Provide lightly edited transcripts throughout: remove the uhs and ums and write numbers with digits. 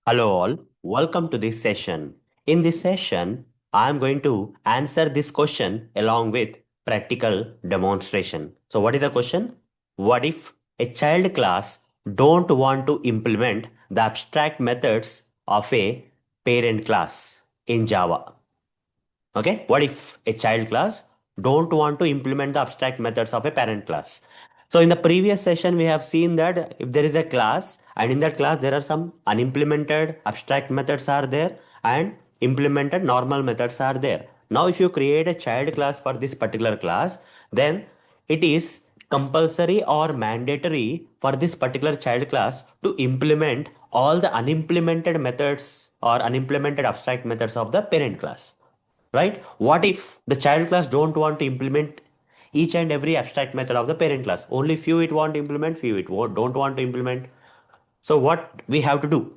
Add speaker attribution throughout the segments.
Speaker 1: Hello all, welcome to this session. In this session, I am going to answer this question along with practical demonstration. So what is the question? What if a child class don't want to implement the abstract methods of a parent class in Java? Okay, what if a child class don't want to implement the abstract methods of a parent class? So in the previous session, we have seen that if there is a class and in that class there are some unimplemented abstract methods are there and implemented normal methods are there. Now, if you create a child class for this particular class, then it is compulsory or mandatory for this particular child class to implement all the unimplemented methods or unimplemented abstract methods of the parent class, right? What if the child class don't want to implement each and every abstract method of the parent class? Only few it want to implement, few it don't want to implement. So what we have to do?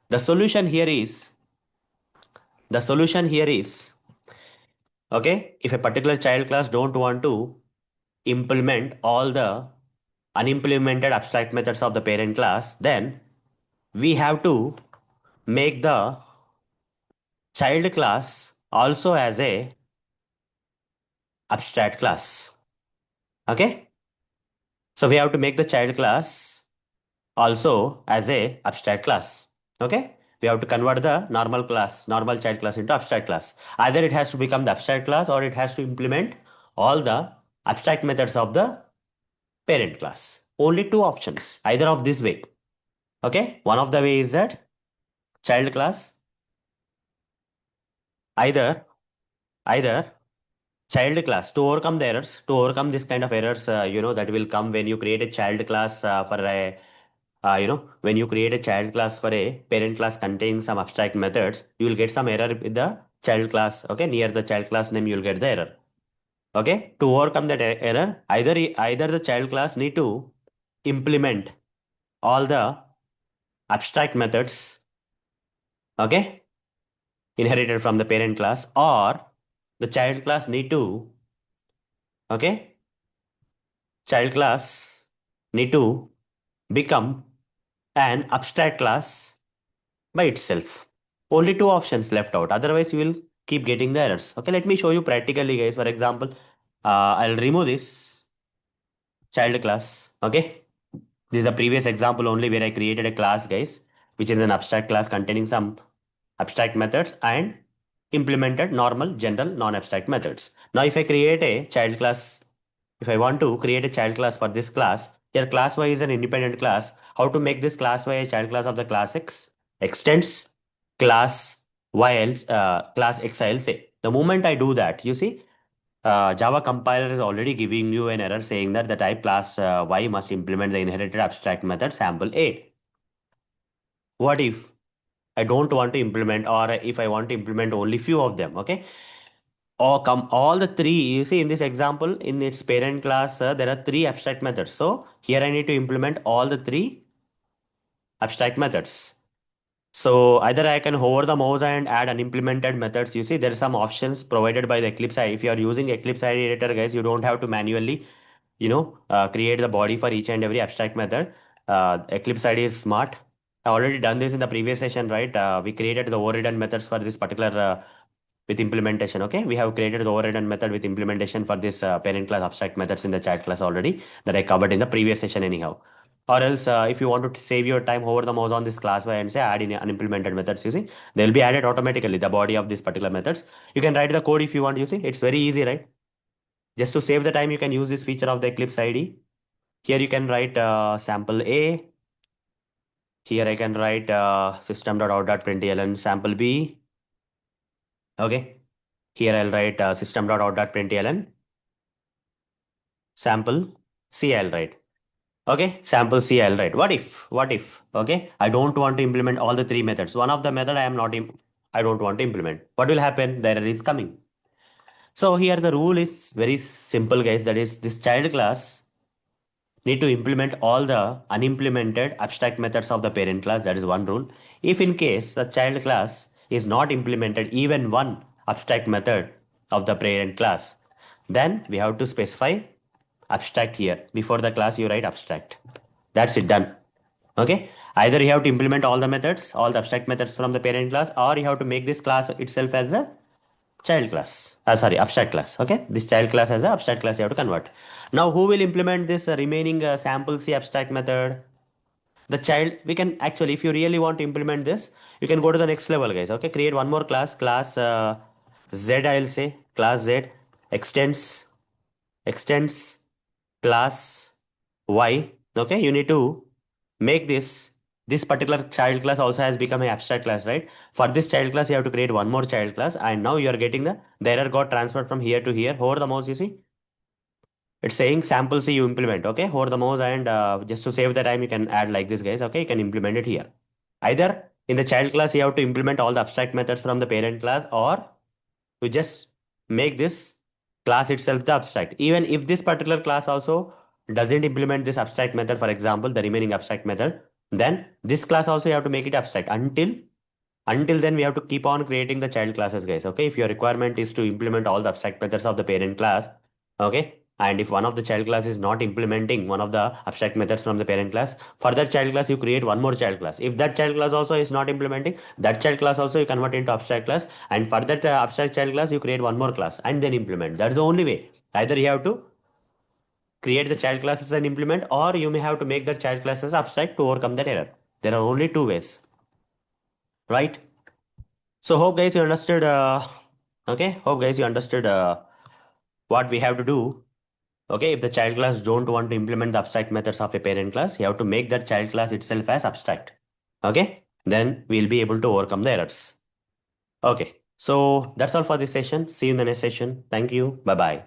Speaker 1: The solution here is, the solution here is, okay, if a particular child class don't want to implement all the unimplemented abstract methods of the parent class, then we have to make the child class also as a abstract class. Okay, so we have to make the child class also as a abstract class. Okay, we have to convert the normal child class into abstract class. Either it has to become the abstract class or it has to implement all the abstract methods of the parent class. Only two options, either of this way. Okay, one of the way is that child class, either either child class, to overcome the errors, to overcome this kind of errors, that will come when you create a child class for a when you create a child class for a parent class containing some abstract methods, you will get some error with the child class. Okay, near the child class name, you will get the error. Okay, to overcome that error, either the child class need to implement all the abstract methods, okay, inherited from the parent class, or the child class need to, okay, child class need to become an abstract class by itself. Only two options left out. Otherwise, you will keep getting the errors. Okay, let me show you practically, guys. For example, I'll remove this child class. Okay, this is a previous example only where I created a class, guys, which is an abstract class containing some abstract methods and implemented normal, general, non-abstract methods. Now, if I create a child class, if I want to create a child class for this class, here class Y is an independent class. How to make this class Y a child class of the class X? Extends class Y else, class X I will say. The moment I do that, you see, Java compiler is already giving you an error saying that the type class Y must implement the inherited abstract method sample A. What if I don't want to implement, or if I want to implement only few of them? Okay, or come all the three. You see in this example, in its parent class, there are three abstract methods. So here I need to implement all the three abstract methods. So either I can hover the mouse and add unimplemented methods. You see there are some options provided by the Eclipse IDE. If you are using Eclipse IDE editor, guys, you don't have to manually, create the body for each and every abstract method. Eclipse IDE is smart. I already done this in the previous session, right? We created the overridden methods for this particular with implementation. Okay, we have created the overridden method with implementation for this parent class abstract methods in the child class already, that I covered in the previous session anyhow. Or else, if you want to save your time, hover the mouse on this class by and say add in unimplemented methods. You see, they'll be added automatically, the body of this particular methods. You can write the code if you want. You see, it's very easy, right? Just to save the time, you can use this feature of the Eclipse IDE. Here you can write sample A. Here I can write system.out.println sample B. Okay. Here I'll write system.out.println sample C. I'll write. Okay, sample C I'll write. What if, okay, I don't want to implement all the three methods. One of the method I don't want to implement. What will happen? The error is coming. So here the rule is very simple, guys. That is, this child class need to implement all the unimplemented abstract methods of the parent class. That is one rule. If in case the child class is not implemented even one abstract method of the parent class, then we have to specify abstract here. Before the class, you write abstract. That's it, done. Okay. Either you have to implement all the methods, all the abstract methods from the parent class, or you have to make this class itself as a child class. Sorry, abstract class. Okay, this child class as a abstract class you have to convert. Now, who will implement this remaining sample C abstract method? The child. We can actually, if you really want to implement this, you can go to the next level, guys. Okay, create one more class, class Z. I'll say class Z extends class Y. Okay, you need to make this particular child class also has become an abstract class, right? For this child class, you have to create one more child class, and now you are getting the error got transferred from here to here. Hover the mouse, you see it's saying sample C you implement. Okay, hover the mouse, and just to save the time, you can add like this, guys. Okay, you can implement it here. Either in the child class, you have to implement all the abstract methods from the parent class, or we just make this class itself the abstract. Even if this particular class also doesn't implement this abstract method, for example, the remaining abstract method, then this class also you have to make it abstract. Until then, we have to keep on creating the child classes, guys. Okay, if your requirement is to implement all the abstract methods of the parent class, okay, and if one of the child class is not implementing one of the abstract methods from the parent class, for that child class you create one more child class. If that child class also is not implementing, that child class also you convert into abstract class, and for that abstract child class you create one more class and then implement. That's the only way. Either you have to create the child classes and implement, or you may have to make the child classes abstract to overcome that error. There are only two ways, right? So hope guys you understood. Okay, hope guys you understood what we have to do. Okay, if the child class don't want to implement the abstract methods of a parent class, you have to make that child class itself as abstract. Okay, then we'll be able to overcome the errors. Okay, so that's all for this session. See you in the next session. Thank you. Bye bye.